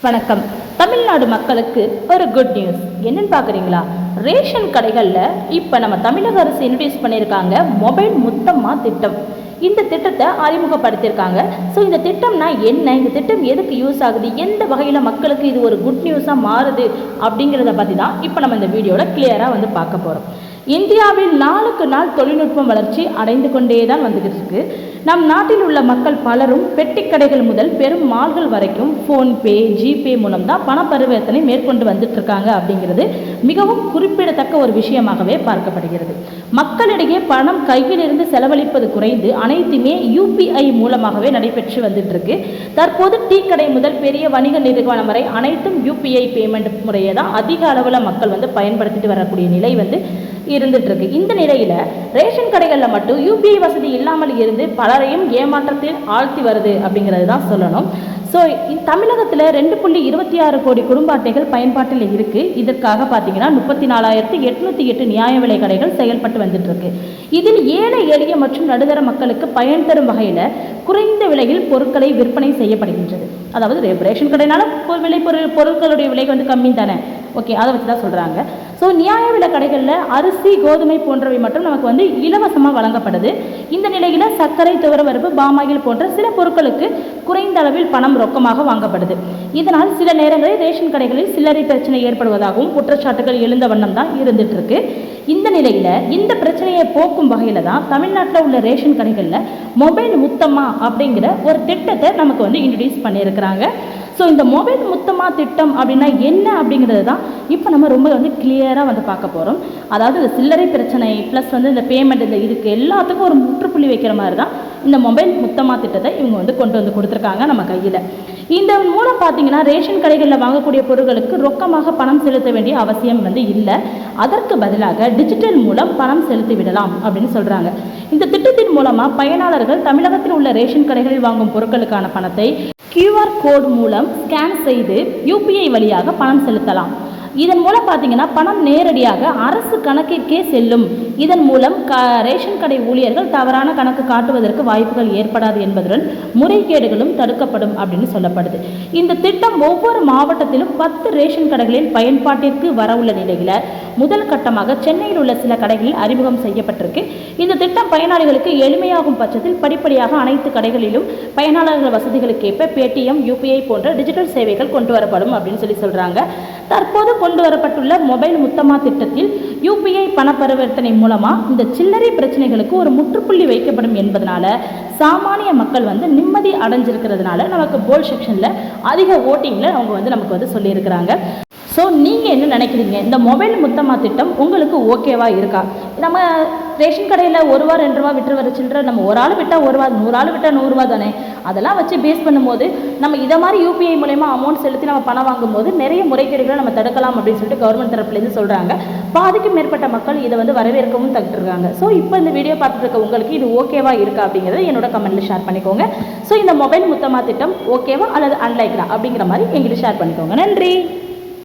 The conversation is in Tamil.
வணக்கம். தமிழ்நாடு மக்களுக்கு ஒரு குட் நியூஸ். என்னன்னு பார்க்குறீங்களா? ரேஷன் கடைகளில் இப்போ நம்ம தமிழக அரசு இன்ட்ரடியூஸ் பண்ணியிருக்காங்க மொபைல் முத்தம்மா திட்டம். இந்த திட்டத்தை அறிமுகப்படுத்தியிருக்காங்க. ஸோ இந்த திட்டம்னா என்ன, இந்த திட்டம் எதுக்கு யூஸ் ஆகுது, எந்த வகையில் மக்களுக்கு இது ஒரு குட் நியூஸாக மாறுது அப்படிங்கிறத பற்றி தான் இப்போ நம்ம இந்த வீடியோவில் கிளியராக பார்க்க போகிறோம். இந்தியாவில் நாளுக்கு நாள் தொழில்நுட்பம் வளர்ச்சி அடைந்து கொண்டே தான் வந்துகிட்டு இருக்கு. நம் நாட்டில் உள்ள மக்கள் பலரும் பெட்டி கடைகள் முதல் பெரும் மால்கள் வரைக்கும் ஃபோன்பே, ஜிபே மூலம் தான் பண பரிவர்த்தனை மேற்கொண்டு வந்துட்டு இருக்காங்க அப்படிங்கிறது மிகவும் குறிப்பிடத்தக்க ஒரு விஷயமாகவே பார்க்கப்படுகிறது. மக்களிடையே பணம் கையிலிருந்து செலவழிப்பது குறைந்து அனைத்துமே யூபிஐ மூலமாகவே நடைபெற்று வந்துட்டு இருக்கு. தற்போது டீ கடை முதல் பெரிய வணிக நிறுவனம் வரை அனைத்தும் யூபிஐ பேமெண்ட் முறையை தான் அதிக அளவில் மக்கள் பயன்படுத்திட்டு வரக்கூடிய நிலை இருந்துட்டு இருக்கு. இந்த நிலையில ரேஷன் கடைகளில் மட்டும் யூபிஐ வசதி இல்லாமல் இருந்து பலரையும் ஏமாற்றத்தில் ஆழ்த்தி வருது அப்படிங்கிறது தான் சொல்லணும். ஸோ தமிழகத்தில் 2.26 கோடி குடும்ப அட்டைகள் பயன்பாட்டில் இருக்குது. இதற்காக பார்த்தீங்கன்னா 34,808 நியாய விலை கடைகள் செயல்பட்டு வந்துட்டு இருக்கு. இதில் ஏழை எளிய மற்றும் நடுத்தர மக்களுக்கு பயன் தரும் வகையில் குறைந்த விலையில் பொருட்களை விற்பனை செய்யப்படுகின்றது. அதாவது ரேஷன் கடைனால பொருட்களுடைய விலை கம்மி தானே, ஓகே, அதை வச்சு தான் சொல்கிறாங்க. ஸோ நியாய விலை கடைகளில் அரிசி, கோதுமை போன்றவை மட்டும் நமக்கு இலவசமாக வழங்கப்படுது. இந்த நிலையில் சர்க்கரை, துவரப்பருப்பு, பாமாயில் போன்ற சில பொருட்களுக்கு குறைந்த அளவில் பணம் ரொக்கமாக வாங்கப்படுது. இதனால் சில நேரங்களில் ரேஷன் கடைகளில் சில்லறை பிரச்சனை ஏற்படுவதாகவும் குற்றச்சாட்டுகள் எழுந்த வண்ணம் தான் இருந்துட்டு இருக்கு. இந்த நிலையில் இந்த பிரச்சனையை போக்கும் வகையில் தான் தமிழ்நாட்டில் உள்ள ரேஷன் கடைகளில் மொபைல் முத்தம்மா அப்படிங்கிற ஒரு திட்டத்தை நமக்கு இன்ட்ரடியூஸ் பண்ணியிருக்கிறாங்க. ஸோ இந்த மொபைல் முத்தம்மா திட்டம் அப்படின்னா என்ன அப்படிங்கிறது தான் இப்போ நம்ம ரொம்ப கிளியராக பார்க்க போகிறோம். அதாவது இந்த சில்லறை பிரச்சனை ப்ளஸ் இந்த பேமெண்ட் இந்த இதுக்கு எல்லாத்துக்கும் ஒரு முற்றுப்புள்ளி வைக்கிற மாதிரி தான் இந்த மொபைல் முத்தம்மா திட்டத்தை இவங்க கொண்டு கொடுத்துருக்காங்க நம்ம கையில். இந்த மூலம் பார்த்தீங்கன்னா ரேஷன் கடைகளில் வாங்கக்கூடிய பொருட்களுக்கு ரொக்கமாக பணம் செலுத்த வேண்டிய அவசியம் இல்லை. அதற்கு பதிலாக டிஜிட்டல் மூலம் பணம் செலுத்தி விடலாம் அப்படின்னு சொல்கிறாங்க. இந்த திட்டத்தின் மூலமாக பயனாளர்கள் தமிழகத்தில் உள்ள ரேஷன் கடைகளில் வாங்கும் பொருட்களுக்கான பணத்தை QR கோட் மூலம் ஸ்கேன் செய்து யூபிஐ வழியாக பணம் செலுத்தலாம். இதன் மூலம் பார்த்தீங்கன்னா பணம் நேரடியாக அரசு கணக்கிற்கே செல்லும். இதன் மூலம் ரேஷன் கடை ஊழியர்கள் தவறான கணக்கு காட்டுவதற்கு வாய்ப்புகள் ஏற்படாது என்பதுடன் முறைகேடுகளும் தடுக்கப்படும் அப்படின்னு சொல்லப்படுது. இந்த திட்டம் ஒவ்வொரு மாவட்டத்திலும் 10 ரேஷன் கடைகளில் பயன்பாட்டிற்கு வரவுள்ள நிலையில் முதல் கட்டமாக சென்னையில் உள்ள சில கடைகளில் அறிமுகம் செய்யப்பட்டிருக்கு. இந்த திட்டம் பயனாளிகளுக்கு எளிமையாகும் பட்சத்தில் படிப்படியாக அனைத்து கடைகளிலும் பயனாளர்கள் வசதிகளுக்கேற்ப பேடிஎம், யூபிஐ போன்ற டிஜிட்டல் சேவைகள் கொண்டு வரப்படும் அப்படின்னு சொல்கிறாங்க. தற்போது கொண்டு வரப்பட்டுள்ள மொபைல் முத்தம்மா திட்டத்தில் யூபிஐ பண பரிவர்த்தனை மூலமாக இந்த சில்லறை பிரச்சனைகளுக்கு ஒரு முற்றுப்புள்ளி வைக்கப்படும் என்பதனால சாமானிய மக்கள் நிம்மதி அடைஞ்சிருக்கிறதுனால நமக்கு போல் செக்ஷனில் அதிக ஓட்டிங்கில் அவங்க நமக்கு சொல்லியிருக்கிறாங்க. ஸோ நீங்கள் என்ன நினைக்கிறீங்க? இந்த மொபைல் முத்தம்மா திட்டம் உங்களுக்கு ஓகேவா இருக்கா? நம்ம ரேஷன் கடையில் 1 ரூபா 2 ரூபா விட்டு வர சில்லறை நம்ம ஒரு ஆள் விட்டால் 1 ரூபா, 100 ஆள் விட்டால் 100 ரூபா தானே. அதெல்லாம் வச்சு பேஸ் பண்ணும்போது நம்ம இதை மாதிரி யூபிஐ மூலமா அமௌண்ட் செலுத்தி நம்ம பணம் வாங்கும்போது நிறைய முறைகேடுகளை நம்ம தடுக்கலாம் அப்படின்னு சொல்லிட்டு கவர்மெண்ட் தரப்புலேருந்து சொல்கிறாங்க. பாதிக்கும் மேற்பட்ட மக்கள் இதை வரவேற்கவும் தடுத்துருக்காங்க. ஸோ இப்போ இந்த வீடியோ பார்த்துட்டு இருக்க உங்களுக்கு இது ஓகேவா இருக்கா அப்படிங்கிறத என்னோட கமெண்ட்டில் ஷேர் பண்ணிக்கோங்க. ஸோ இந்த மொபைல் முத்தம்மா திட்டம் ஓகேவா அல்லது அன்லைக்லா அப்படிங்கிற மாதிரி எங்களுக்கு ஷேர் பண்ணிக்கோங்க. நன்றி.